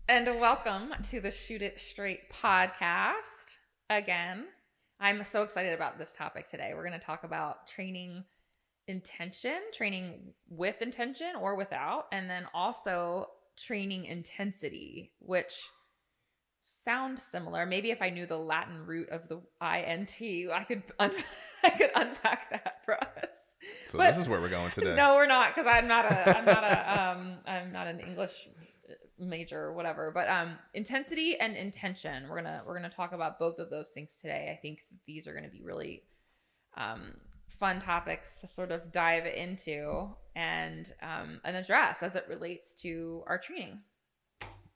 And welcome to the Shoot It Straight podcast. Again, I'm so excited about this topic today. We're going to talk about training intention, training with intention or without, and then also training intensity, which sound similar. Maybe if I knew the Latin root of the INT, I could unpack that for us. So this is where we're going today. No, we're not, because I'm not an English major or whatever. But intensity and intention. We're gonna talk about both of those things today. I think these are gonna be really fun topics to sort of dive into and address as it relates to our training.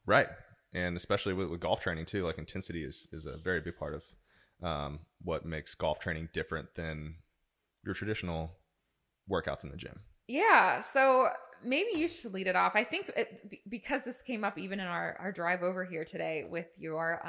Right. And especially with golf training too, like intensity is a very big part of what makes golf training different than your traditional workouts in the gym. Yeah. So maybe you should lead it off. I think because this came up even in our drive over here today with your,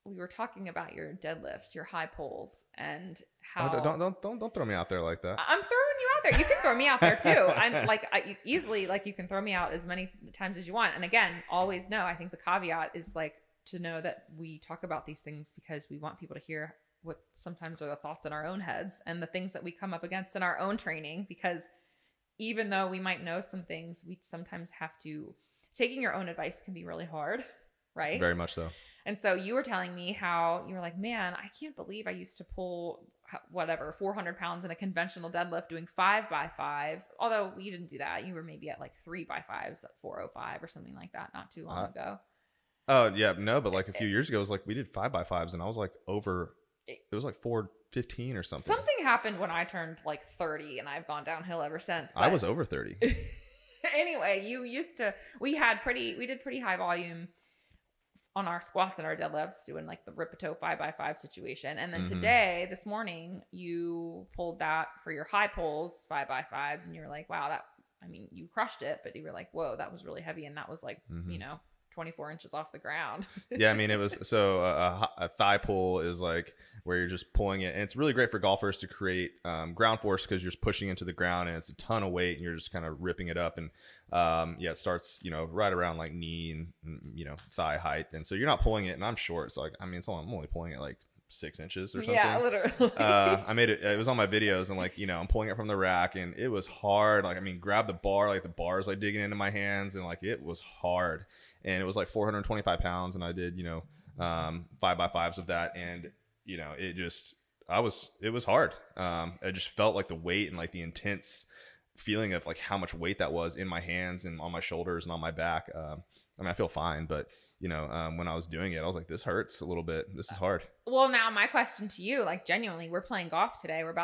we were talking about your deadlifts, your high pulls, and how. Oh, don't throw me out there like that. I'm throwing you out there. You can throw me out there too. I'm like easily, like, you can throw me out as many times as you want. And again, always know. I think the caveat is like to know that we talk about these things because we want people to hear what sometimes are the thoughts in our own heads and the things that we come up against in our own training. Because even though we might know some things, we sometimes have to. Taking your own advice can be really hard, right? Very much so. And so you were telling me how you were like, man, I can't believe I used to pull 400 pounds in a conventional deadlift doing 5x5s. Although you didn't do that. You were maybe at like 3x5s at 405 or something like that not too long ago. Oh, yeah. No, but like a few years ago, it was like we did 5x5s and I was like it was like 415 or something. Something happened when I turned like 30 and I've gone downhill ever since. I was over 30. Anyway, we did pretty high volume on our squats and our deadlifts doing like the Rippito 5x5 situation. And then today, this morning, you pulled that for your high pulls 5x5s and you were like, wow, you crushed it, but you were like, whoa, that was really heavy. And that was like, 24 inches off the ground. Yeah. I mean, it was a thigh pull is like where you're just pulling it. And it's really great for golfers to create ground force because you're just pushing into the ground and it's a ton of weight and you're just kind of ripping it up. And it starts, right around like knee and, thigh height. And so you're not pulling it. And I'm short. So I'm only pulling it like 6 inches or something. Yeah, literally. I made it was on my videos and like, I'm pulling it from the rack and it was hard. Like, grab the bar, like the bar's like digging into my hands and like it was hard. And it was like 425 pounds and I did, 5x5s of that. And, it was hard. I just felt like the weight and like the intense feeling of like how much weight that was in my hands and on my shoulders and on my back. I feel fine, but when I was doing it, I was like, this hurts a little bit. This is hard. Well, now my question to you, like genuinely, we're playing golf today. We're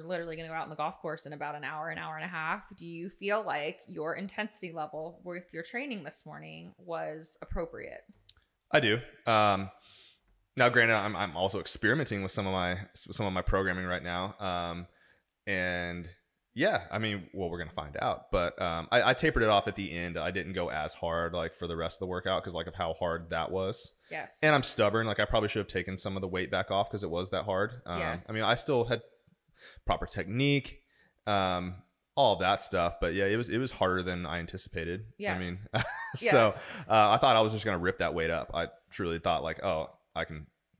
literally going to go out on the golf course in about an hour and a half. Do you feel like your intensity level with your training this morning was appropriate? I do. Now, granted, I'm also experimenting with some of my programming right now. And yeah, we're going to find out, but I tapered it off at the end. I didn't go as hard like for the rest of the workout because like of how hard that was. Yes. And I'm stubborn. Like I probably should have taken some of the weight back off because it was that hard. Yes. I still had proper technique, all of that stuff, but yeah, it was harder than I anticipated. Yes. So I thought I was just going to rip that weight up. I truly thought like, oh,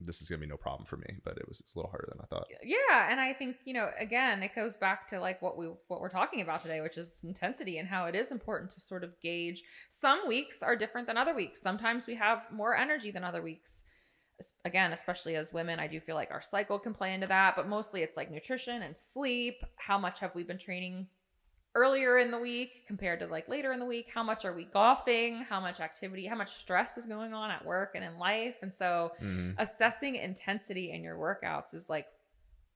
this is going to be no problem for me, but it's a little harder than I thought. Yeah. And I think, again, it goes back to like what we're talking about today, which is intensity and how it is important to sort of gauge. Some weeks are different than other weeks. Sometimes we have more energy than other weeks. Again, especially as women, I do feel like our cycle can play into that, but mostly it's like nutrition and sleep. How much have we been training earlier in the week compared to like later in the week? How much are we golfing? How much activity, how much stress is going on at work and in life? And so assessing intensity in your workouts is like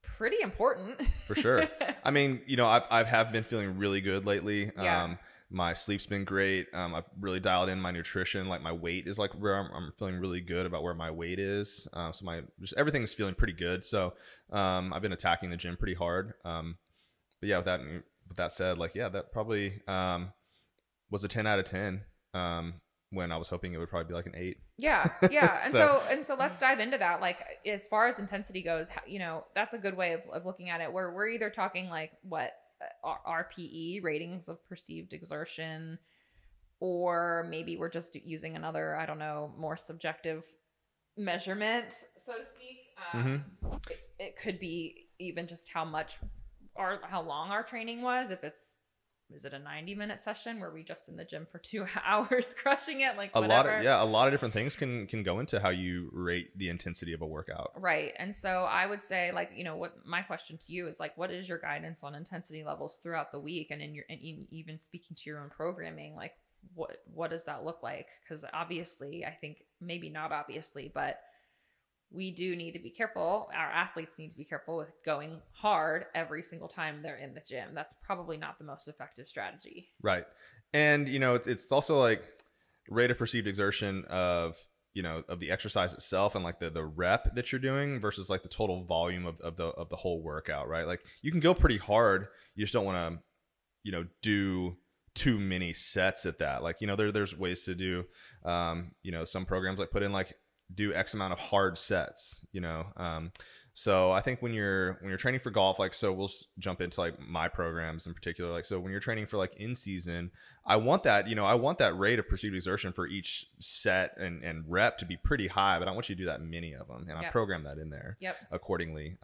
pretty important. For sure. I have been feeling really good lately. Yeah. My sleep's been great. I've really dialed in my nutrition. Like my weight is like where I'm feeling really good about where my weight is. So everything's feeling pretty good. So I've been attacking the gym pretty hard. But yeah, with that said, like, yeah, that probably was a 10 out of 10 when I was hoping it would probably be like an 8. Yeah. Yeah. And so let's dive into that. Like, as far as intensity goes, that's a good way of looking at it, where we're either talking like what RPE, ratings of perceived exertion, or maybe we're just using another, I don't know, more subjective measurement, so to speak. It could be even just how long our training was. If is it a 90-minute session where we just in the gym for 2 hours crushing it? Like whatever. A lot of different things can go into how you rate the intensity of a workout. Right. And so I would say, like, you know, what my question to you is, like, what is your guidance on intensity levels throughout the week? And even speaking to your own programming, like what does that look like? Because obviously, I think maybe not obviously, but we do need to be careful. Our athletes need to be careful with going hard every single time they're in the gym. That's probably not the most effective strategy. Right. And, you know, it's also like rate of perceived exertion of, you know, of the exercise itself and like the rep that you're doing versus like the total volume of the whole workout, right? Like you can go pretty hard. You just don't want to, you know, do too many sets at that. Like, you know, there's ways to do, you know, some programs like put in like, do X amount of hard sets, you know? So I think when you're training for golf, like, so we'll jump into like my programs in particular. Like, so when you're training for like in season, I want that rate of perceived exertion for each set and rep to be pretty high, but I want you to do that many of them. And I program that in there accordingly.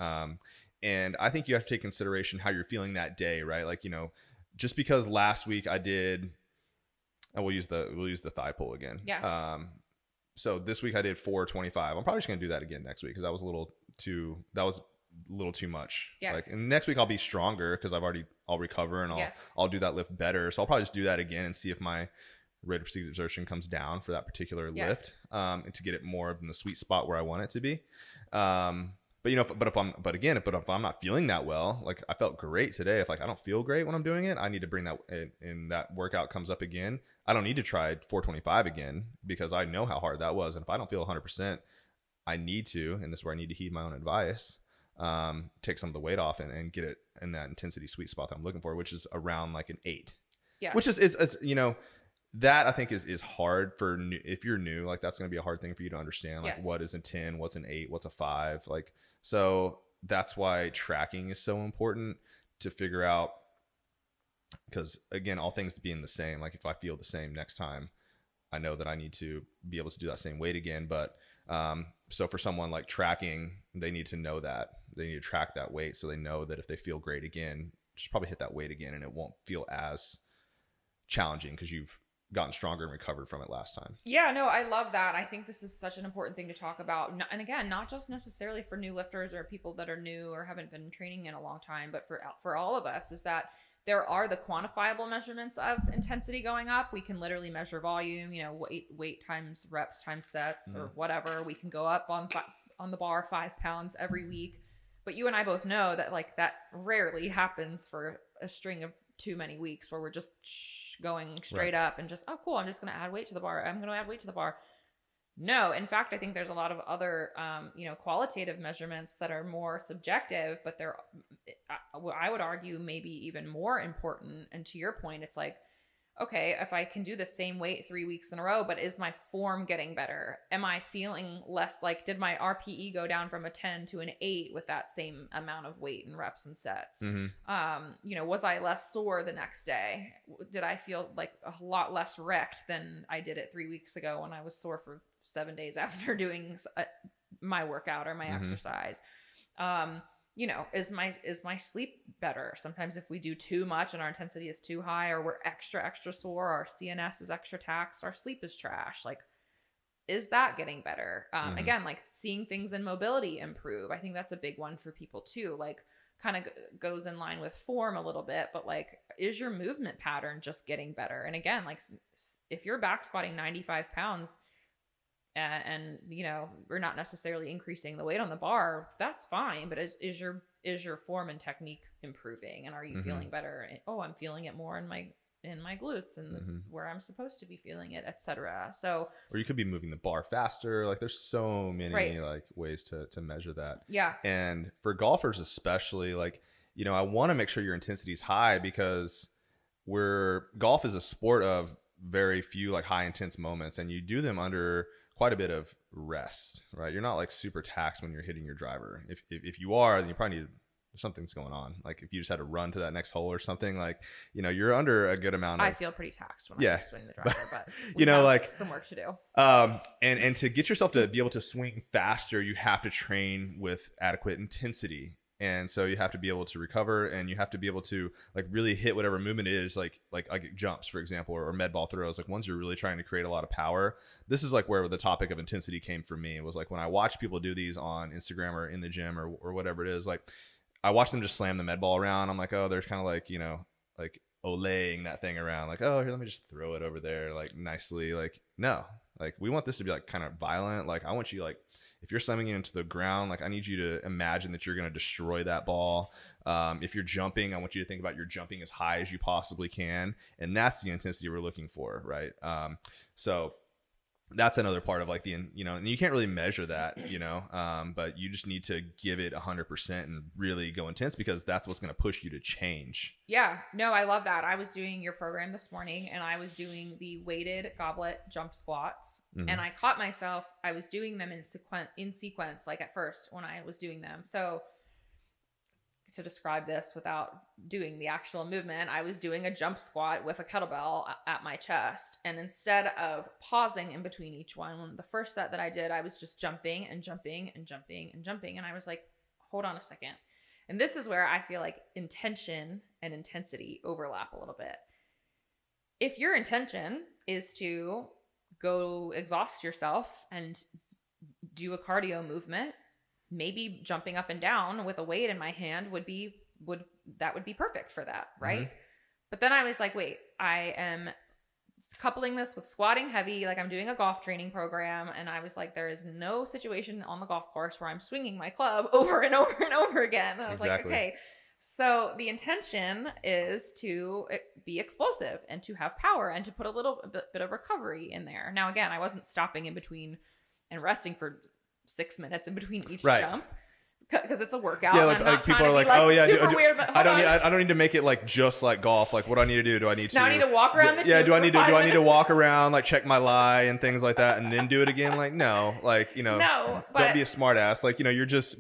And I think you have to take consideration how you're feeling that day, right? Like, you know, just because last week I did, and we'll use the thigh pull again. Yeah. So this week I did 425. I'm probably just going to do that again next week because that was a little too much. Yes. Like, and next week I'll be stronger because I'll recover and I'll do that lift better. So I'll probably just do that again and see if my rate of perceived exertion comes down for that particular lift, and to get it more in the sweet spot where I want it to be. But you know, if I'm not feeling that well, like I felt great today. If like I don't feel great when I'm doing it, I need to bring that in. That workout comes up again, I don't need to try 425 again because I know how hard that was. And if I don't feel 100%, I need to, and this is where I need to heed my own advice, take some of the weight off and get it in that intensity sweet spot that I'm looking for, which is around like an 8. Yeah. Which is you know, that I think is hard for new, if you're new, like that's going to be a hard thing for you to understand. Like what is a 10, what's an 8, what's a 5, like, so that's why tracking is so important to figure out, because again, all things being the same, like if I feel the same next time, I know that I need to be able to do that same weight again. But so for someone like tracking, they need to know that they need to track that weight so they know that if they feel great again, just probably hit that weight again and it won't feel as challenging because you've gotten stronger and recovered from it last time. Yeah, no, I love that. I think this is such an important thing to talk about. And again, not just necessarily for new lifters or people that are new or haven't been training in a long time, but for all of us, is that there are the quantifiable measurements of intensity going up. We can literally measure volume, you know, weight times reps times sets or whatever. We can go up on the bar 5 pounds every week. But you and I both know that like that rarely happens for a string of too many weeks where we're just going straight up and just, oh, cool, I'm just going to add weight to the bar. I'm going to add weight to the bar. No, in fact, I think there's a lot of other, you know, qualitative measurements that are more subjective, but they're, I would argue, maybe even more important. And to your point, it's like, okay, if I can do the same weight 3 weeks in a row, but is my form getting better? Am I feeling less like, did my RPE go down from a 10 to an 8 with that same amount of weight and reps and sets? You know, was I less sore the next day? Did I feel like a lot less wrecked than I did it 3 weeks ago when I was sore for 7 days after doing my workout or my exercise? You know, is my sleep better? Sometimes if we do too much and our intensity is too high, or we're extra sore, our CNS is extra taxed, our sleep is trash. Like, is that getting better? Again, like seeing things in mobility improve. I think that's a big one for people too. Like, kind of goes in line with form a little bit, but like, is your movement pattern just getting better? And again, like if you're back squatting 95 pounds, and you know, we're not necessarily increasing the weight on the bar, that's fine, but is your form and technique improving, and are you feeling better? Oh, I'm feeling it more in my glutes, and this is where I'm supposed to be feeling it, etc. So, or you could be moving the bar faster. Like there's so many like ways to measure that. Yeah. And for golfers especially, like, you know, I want to make sure your intensity is high because golf is a sport of very few like high intense moments, and you do them under quite a bit of rest, right? You're not like super taxed when you're hitting your driver. If you are, then you probably need to something's going on. Like if you just had to run to that next hole or something, like, you know, you're under a good amount of. I feel pretty taxed when I'm swinging the driver, but you know, like some work to do. And to get yourself to be able to swing faster, you have to train with adequate intensity. And so you have to be able to recover, and you have to be able to like really hit whatever movement it is, like jumps, for example, or med ball throws, like ones you're really trying to create a lot of power. This is like where the topic of intensity came for me. It was like when I watch people do these on Instagram or in the gym or whatever it is, like I watch them just slam the med ball around. I'm like, oh, they're kind of like, you know, like olaying that thing around, like, oh, here, let me just throw it over there, like nicely. Like, no, like we want this to be like kind of violent. Like I want you, like, if you're slamming it into the ground, like I need you to imagine that you're going to destroy that ball. If you're jumping, I want you to think about you're jumping as high as you possibly can. And that's the intensity we're looking for, right? So that's another part of like the, you know, and you can't really measure that, you know, but you just need to give it 100% and really go intense, because that's what's going to push you to change. Yeah, no, I love that. I was doing your program this morning, and I was doing the weighted goblet jump squats, and I caught myself, I was doing them in sequence, like at first when I was doing them. So to describe this without doing the actual movement, I was doing a jump squat with a kettlebell at my chest. And instead of pausing in between each one, the first set that I did, I was just jumping and jumping and jumping and jumping. And I was like, hold on a second. And this is where I feel like intention and intensity overlap a little bit. If your intention is to go exhaust yourself and do a cardio movement, maybe jumping up and down with a weight in my hand would be perfect for that, right? But then I was like, wait, I am coupling this with squatting heavy, like I'm doing a golf training program, and I was like, there is no situation on the golf course where I'm swinging my club over and over and over again. And I was like, okay, so the intention is to be explosive and to have power and to put a little bit of recovery in there. Now, again, I wasn't stopping in between and resting for 6 minutes in between each jump, because it's a workout. Yeah, like people are like, oh yeah, weird, I don't need to make it like just like golf. Like, what do I need to do? Do I need to? Now I need to walk around the do I need to walk around, like check my lie and things like that, and then do it again? Like, no, like, you know, don't be a smart ass. Like, you know, you're just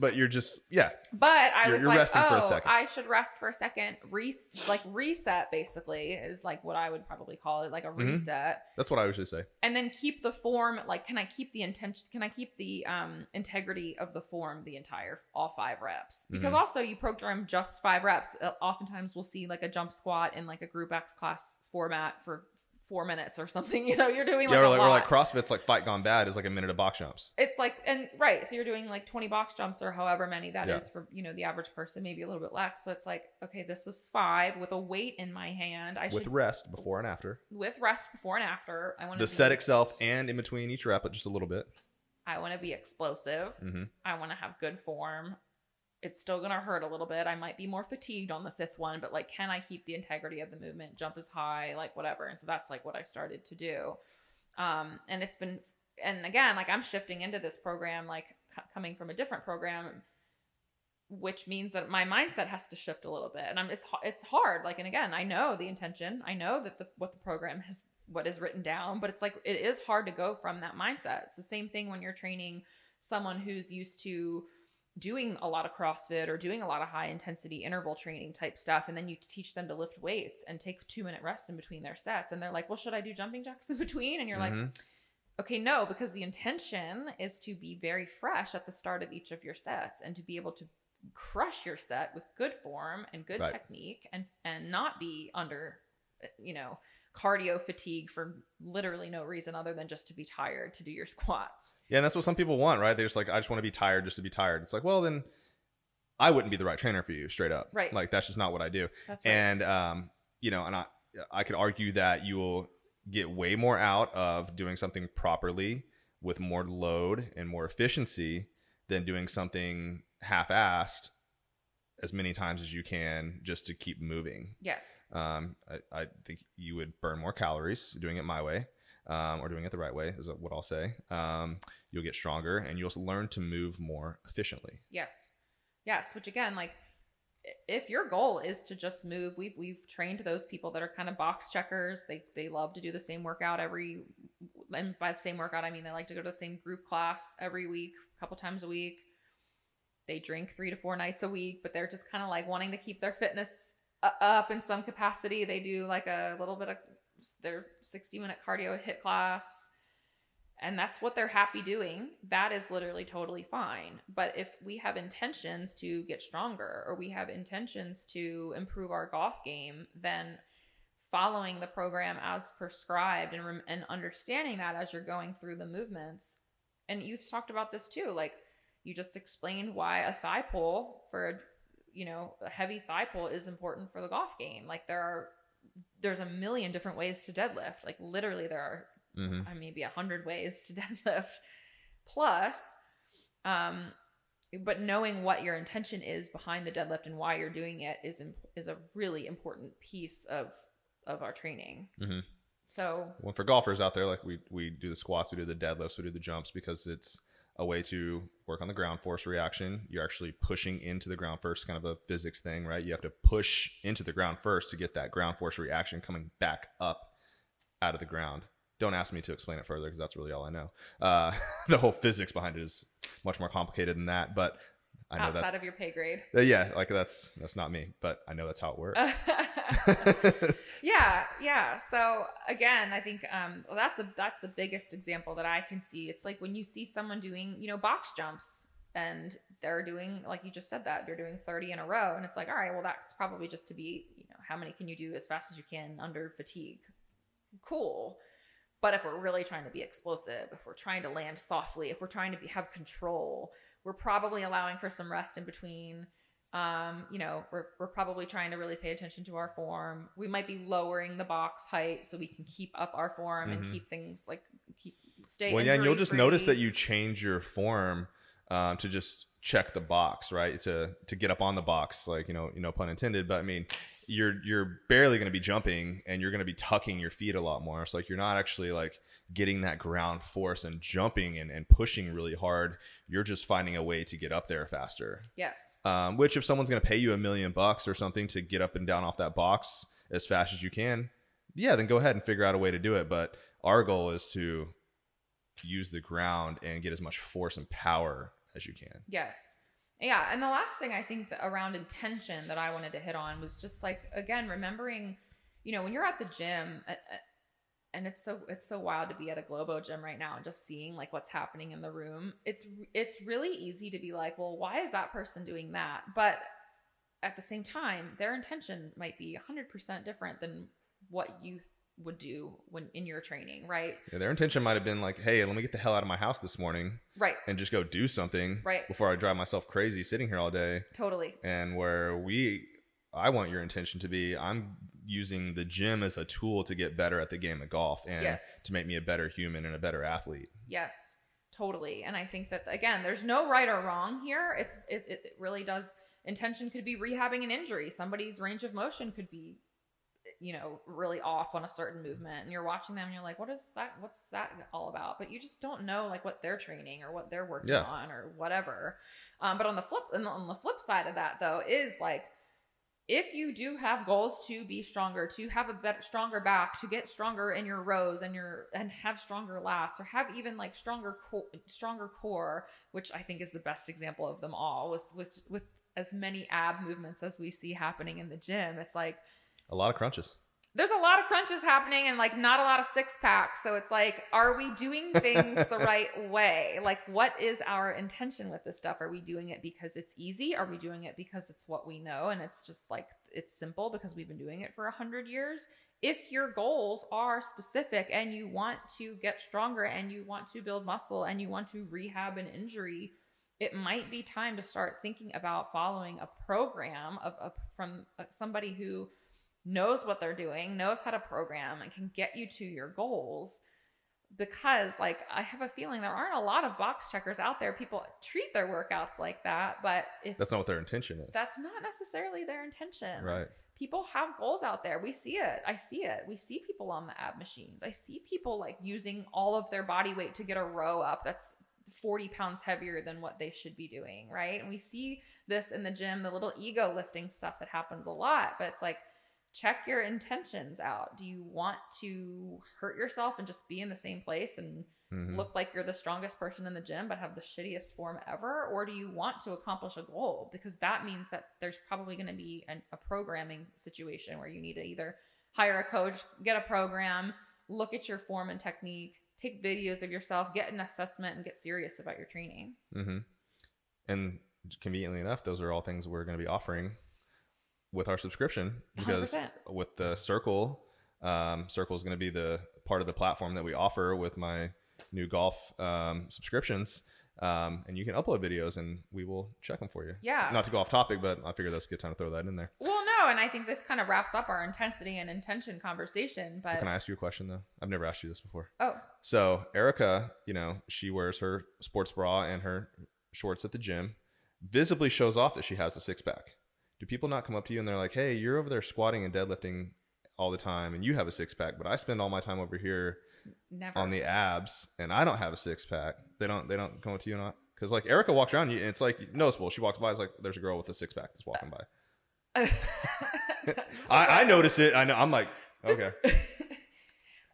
yeah. But I was like, resting for a second. I should rest for a second. Reset basically is like what I would probably call it, like a reset. That's what I usually say. And then keep the form. Like, can I keep the intention? Can I keep the integrity of the form all 5 reps? Because also you program just 5 reps. Oftentimes we'll see like a jump squat in like a group X class format for 4 minutes or something. You know, you're doing like a lot. Or like CrossFit's like Fight Gone Bad is like a minute of box jumps. It's like, and right. So you're doing like 20 box jumps or however many that is for, you know, the average person, maybe a little bit less, but it's like, okay, this was 5 with a weight in my hand. With rest before and after. I want the set itself and in between each rep, but just a little bit. I want to be explosive. I want to have good form. It's still going to hurt a little bit. I might be more fatigued on the 5th one, but like, can I keep the integrity of the movement, jump as high, like whatever. And so that's like what I started to do. And it's been, and again, like I'm shifting into this program, like coming from a different program, which means that my mindset has to shift a little bit. And it's hard. Like, and again, I know the intention, I know that what the program has, what is written down, but it's like, it is hard to go from that mindset. It's the same thing when you're training someone who's used to doing a lot of CrossFit or doing a lot of high intensity interval training type stuff. And then you teach them to lift weights and take 2-minute rests in between their sets. And they're like, well, should I do jumping jacks in between? And you're like, okay, no, because the intention is to be very fresh at the start of each of your sets and to be able to crush your set with good form and good technique and not be under, you know, cardio fatigue for literally no reason other than just to be tired to do your squats. Yeah, and that's what some people want, right? They're just like, I just want to be tired just to be tired. It's like, well, then I wouldn't be the right trainer for you, straight up. Right. Like, that's just not what I do. That's right. And, you know, and I could argue that you will get way more out of doing something properly with more load and more efficiency than doing something half-assed as many times as you can just to keep moving. Yes. I think you would burn more calories doing it my way, or doing it the right way is what I'll say. You'll get stronger and you'll learn to move more efficiently. Yes. Yes. Which again, like if your goal is to just move, we've trained those people that are kind of box checkers. They love to do the same workout and by the same workout, I mean, they like to go to the same group class every week, a couple times a week. they drink 3 to 4 nights a week, but they're just kind of like wanting to keep their fitness up in some capacity. They do like a little bit of their 60-minute cardio HIIT class, and that's what they're happy doing. That is literally totally fine. But if we have intentions to get stronger, or we have intentions to improve our golf game, then following the program as prescribed and understanding that as you're going through the movements. And you've talked about this too. Like, you just explained why a thigh pull for a heavy thigh pull is important for the golf game. Like, there's a million different ways to deadlift. Like, literally there are maybe 100 ways to deadlift plus, but knowing what your intention is behind the deadlift and why you're doing it is a really important piece of our training. So, well, for golfers out there, like we do the squats, we do the deadlifts, we do the jumps, because it's a way to work on the ground force reaction. You're actually pushing into the ground first, kind of a physics thing, right? You have to push into the ground first to get that ground force reaction coming back up out of the ground. Don't ask me to explain it further, because that's really all I know. The whole physics behind it is much more complicated than that, but I know outside of your pay grade. Yeah, like that's not me, but I know that's how it works. Yeah. So again, I think that's the biggest example that I can see. It's like when you see someone doing, box jumps, and they're doing, like you just said, that they're doing 30 in a row, and it's like, all right, well, that's probably just to be, how many can you do as fast as you can under fatigue? Cool. But if we're really trying to be explosive, if we're trying to land softly, if we're trying to have control, we're probably allowing for some rest in between. We're probably trying to really pay attention to our form. We might be lowering the box height so we can keep up our form and keep things stay. Well, yeah, and you'll just notice that you change your form to just check the box, right? To get up on the box, like no pun intended, but I mean, you're barely going to be jumping, and you're going to be tucking your feet a lot more. It's like you're not actually like getting that ground force and jumping and pushing really hard. You're just finding a way to get up there faster. Yes. Which, if someone's going to pay you $1 million or something to get up and down off that box as fast as you can, yeah, then go ahead and figure out a way to do it. But our goal is to use the ground and get as much force and power as you can. Yes. Yeah. And the last thing I think around intention that I wanted to hit on was just like, again, remembering, when you're at the gym, and it's so wild to be at a Globo gym right now and just seeing like what's happening in the room. It's really easy to be like, well, why is that person doing that? But at the same time, their intention might be 100% different than what you would do when in your training, right? Yeah, their intention might have been like, hey, let me get the hell out of my house this morning, right, and just go do something, right, before I drive myself crazy sitting here all day. Totally. And I want your intention to be, I'm using the gym as a tool to get better at the game of golf, and to make me a better human and a better athlete. Yes, totally. And I think that, again, there's no right or wrong here. It really does. Intention could be rehabbing an injury. Somebody's range of motion could be, really off on a certain movement, and you're watching them and you're like, what's that all about? But you just don't know like what they're training or what they're working on or whatever. But on the flip side of that, though, is like, if you do have goals to be stronger, to have a stronger back, to get stronger in your rows and have stronger lats, or have even like stronger core, which I think is the best example of them all, with as many ab movements as we see happening in the gym. It's like a lot of crunches. There's a lot of crunches happening, and like not a lot of six packs. So it's like, are we doing things the right way? Like, what is our intention with this stuff? Are we doing it because it's easy? Are we doing it because it's what we know and it's just like, it's simple because we've been doing it for 100 years? If your goals are specific and you want to get stronger and you want to build muscle and you want to rehab an injury, it might be time to start thinking about following a program from somebody who knows what they're doing, knows how to program, and can get you to your goals. Because like, I have a feeling there aren't a lot of box checkers out there. People treat their workouts like that, but if that's not what their intention is, that's not necessarily their intention. Right. People have goals out there. We see it. I see it. We see people on the ab machines. I see people like using all of their body weight to get a row up that's 40 pounds heavier than what they should be doing. Right. And we see this in the gym, the little ego lifting stuff that happens a lot, but it's like, check your intentions out. Do you want to hurt yourself and just be in the same place and look like you're the strongest person in the gym but have the shittiest form ever? Or do you want to accomplish a goal? Because that means that there's probably going to be a programming situation where you need to either hire a coach, get a program, look at your form and technique, take videos of yourself, get an assessment, and get serious about your training. And conveniently enough, those are all things we're going to be offering with our subscription, because 100%. with the Circle is going to be the part of the platform that we offer with my new golf subscriptions. And you can upload videos and we will check them for you. Yeah. Not to go off topic, but I figured that's a good time to throw that in there. Well, no, and I think this kind of wraps up our intensity and intention conversation. But Can I ask you a question though? I've never asked you this before. Oh. So Erika, she wears her sports bra and her shorts at the gym, visibly shows off that she has a six pack. Do people not come up to you and they're like, hey, you're over there squatting and deadlifting all the time and you have a six pack, but I spend all my time over here on the abs and I don't have a six pack? They don't come up to you not? Because like Erika walks around you and it's like noticeable. She walks by, it's like there's a girl with a six pack that's walking by. I notice it. I know. I'm like, okay.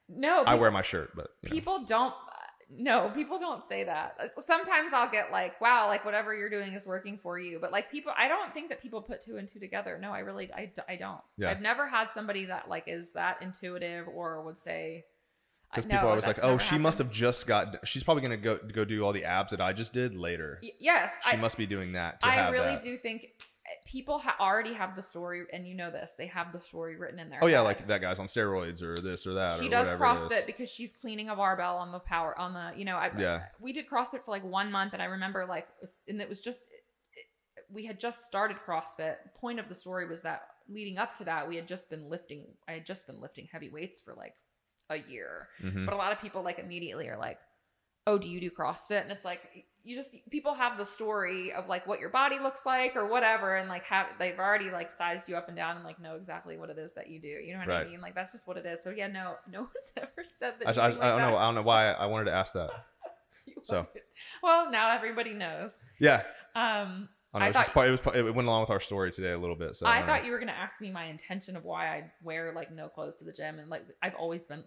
No, I wear my shirt, but people don't. No, people don't say that. Sometimes I'll get like, wow, like whatever you're doing is working for you. But like people, I don't think that people put two and two together. No, I don't. Yeah. I've never had somebody that like is that intuitive or would say. Because people are always like, oh, she must have just she's probably going to go do all the abs that I just did later. Yes. She must be doing that. I really do think people already have the story, and you know this, they have the story written in there. Oh yeah, like that guy's on steroids or this or that. She or does whatever CrossFit because she's cleaning a barbell on the power on the we did CrossFit for like 1 month, and I remember and it was just we had just started CrossFit. The point of the story was that leading up to that, I had just been lifting heavy weights for like a year. But a lot of people like immediately are like, oh, do you do CrossFit? And it's like, people have the story of like what your body looks like or whatever. And like they've already like sized you up and down and like know exactly what it is that you do. You know what I mean? Like, that's just what it is. So yeah, no one's ever said that. I don't know why I wanted to ask that. Well, now everybody knows. Yeah. It went along with our story today a little bit. So I thought you were going to ask me my intention of why I wear like no clothes to the gym. And like, I've always been.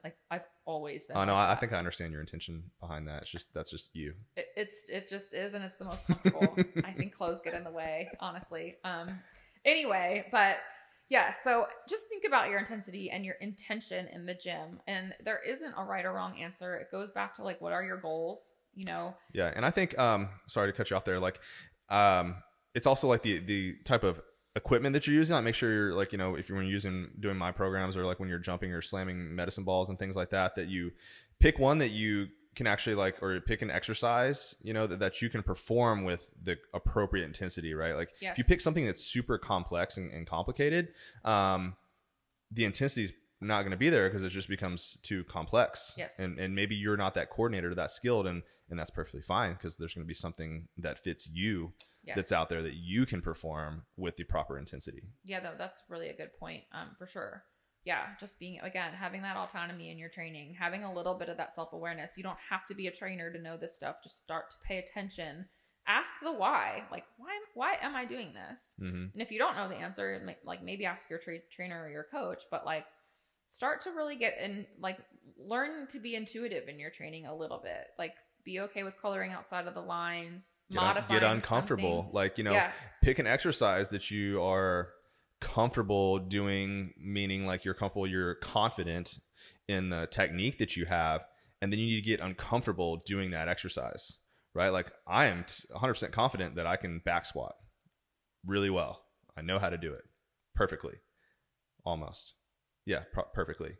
Oh no, I think I understand your intention behind that. That's just you. It just is. And it's the most comfortable. I think clothes get in the way, honestly. Anyway, but yeah, so just think about your intensity and your intention in the gym. And there isn't a right or wrong answer. It goes back to like, what are your goals? Yeah. And I think, sorry to cut you off there. Like, it's also like the type of equipment that you're using. Like make sure you're like, if you're doing my programs or like when you're jumping or slamming medicine balls and things like that, that you pick one that you can actually like, or pick an exercise, that you can perform with the appropriate intensity, right? Like yes. If you pick something that's super complex and complicated, the intensity is not going to be there because it just becomes too complex. Yes. And maybe you're not that coordinator, that skilled, and that's perfectly fine because there's going to be something that fits you. Yes. That's out there that you can perform with the proper intensity. Yeah, though, that's really a good point. For sure. Yeah. Just having that autonomy in your training, having a little bit of that self-awareness. You don't have to be a trainer to know this stuff. Just start to pay attention. Ask the why. Like, why am I doing this? And if you don't know the answer, like maybe ask your trainer or your coach, but like start to really get in, like learn to be intuitive in your training a little bit. Like, be okay with coloring outside of the lines, get uncomfortable. Something. Like, pick an exercise that you are comfortable doing, meaning like you're comfortable, you're confident in the technique that you have. And then you need to get uncomfortable doing that exercise, right? Like I am 100% confident that I can back squat really well. I know how to do it perfectly, almost. Yeah, perfectly.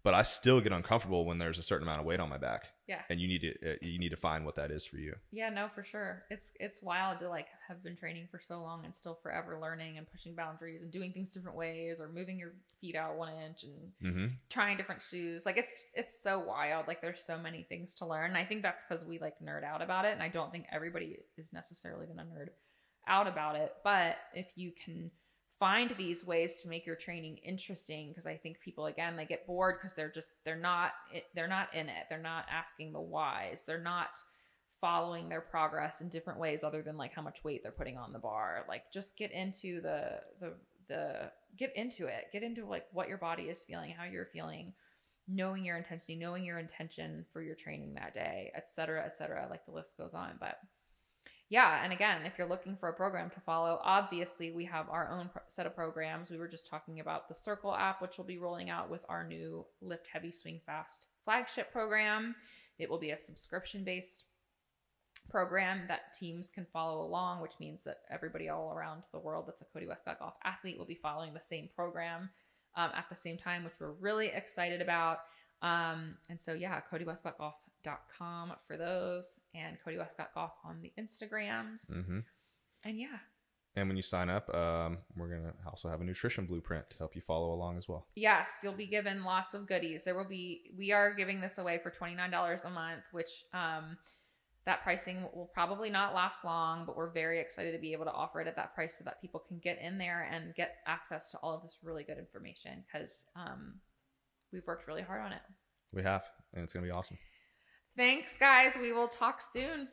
But I still get uncomfortable when there's a certain amount of weight on my back. Yeah. And you need to find what that is for you. Yeah, no, for sure. It's wild to like have been training for so long and still forever learning and pushing boundaries and doing things different ways or moving your feet out 1 inch and trying different shoes. Like it's so wild. Like there's so many things to learn. And I think that's because we like nerd out about it. And I don't think everybody is necessarily going to nerd out about it. But if you can find these ways to make your training interesting, because I think people, again, they get bored because they're not in it. They're not asking the whys. They're not following their progress in different ways other than like how much weight they're putting on the bar. Like just get into get into it. Get into like what your body is feeling, how you're feeling, knowing your intensity, knowing your intention for your training that day, et cetera, like the list goes on. But yeah, and again, if you're looking for a program to follow, obviously we have our own set of programs. We were just talking about the Circle app, which will be rolling out with our new Lift Heavy Swing Fast flagship program. It will be a subscription-based program that teams can follow along, which means that everybody all around the world that's a Cody Wescott golf athlete will be following the same program at the same time, which we're really excited about. And so, yeah, CodyWescottGolf.com for those, and Cody Wescott Golf on the Instagrams. Mm-hmm. And yeah. And when you sign up, we're going to also have a nutrition blueprint to help you follow along as well. Yes, you'll be given lots of goodies. We are giving this away for $29 a month, which that pricing will probably not last long, but we're very excited to be able to offer it at that price so that people can get in there and get access to all of this really good information, because we've worked really hard on it. We have, and it's going to be awesome. Thanks, guys. We will talk soon.